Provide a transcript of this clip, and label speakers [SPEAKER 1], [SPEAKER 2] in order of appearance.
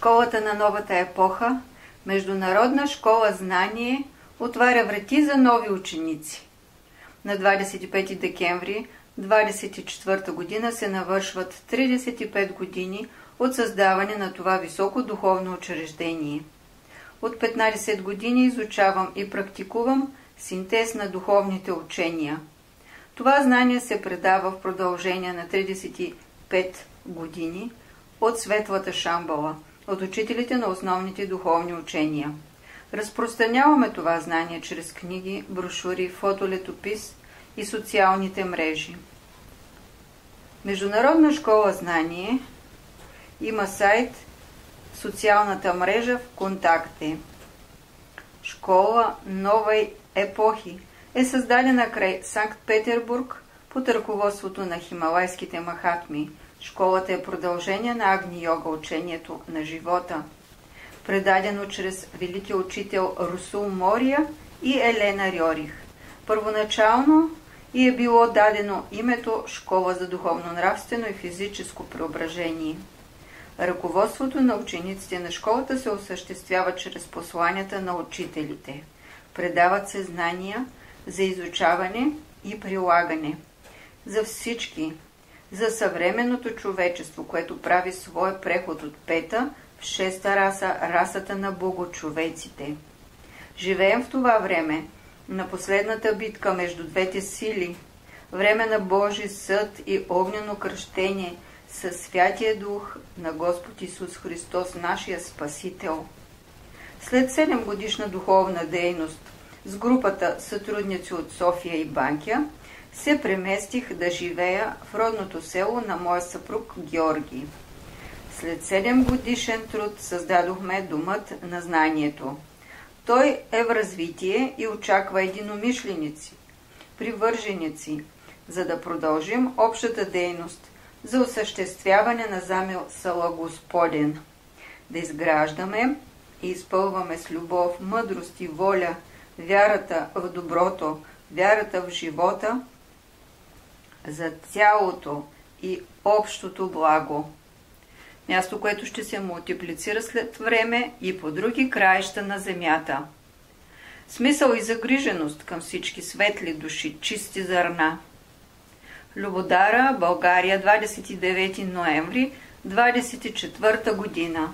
[SPEAKER 1] Школата на новата епоха, Международна школа знание, отваря врати за нови ученици. На 25 декември 1924 година се навършват 35 години от създаване на това високо духовно учреждение. От 15 години изучавам и практикувам синтез на духовните учения. Това знание се предава в продължение на 35 години от Светлата Шамбала, от учителите на основните духовни учения. Разпространяваме това знание чрез книги, брошури, фотолетопис и социалните мрежи. Международна школа знание има сайт, социалната мрежа ВКонтакте. Школа новой епохи е създадена край Санкт-Петербург под ръководството на хималайските махатми. Школата е продължение на Агни-йога, учението на живота, предадено чрез велики учител Русул Мория и Елена Рьорих. Първоначално и е било дадено името Школа за духовно-нравствено и физическо преображение. Ръководството на учениците на школата се осъществява чрез посланията на учителите. Предават се знания за изучаване и прилагане. За всички, за съвременното човечество, което прави своя преход от пета в шеста раса, расата на богочовеците. Живеем в това време, на последната битка между двете сили, време на Божий съд и огнено кръщение със Святия Дух на Господ Исус Христос, нашия Спасител. След 7 годишна духовна дейност с групата сътрудници от София и Банкя, се преместих да живея в родното село на моя съпруг Георги. След 7 годишен труд създадохме Домът на знанието. Той е в развитие и очаква единомишленици, привърженици, за да продължим общата дейност за осъществяване на замисъла Господен, да изграждаме и изпълваме с любов, мъдрост и воля вярата в доброто, вярата в живота, за цялото и общото благо. Място, което ще се мултиплицира след време и по други краища на земята. Смисъл и загриженост към всички светли души, чисти зърна. Любодара, България, 29 ноември 24 година.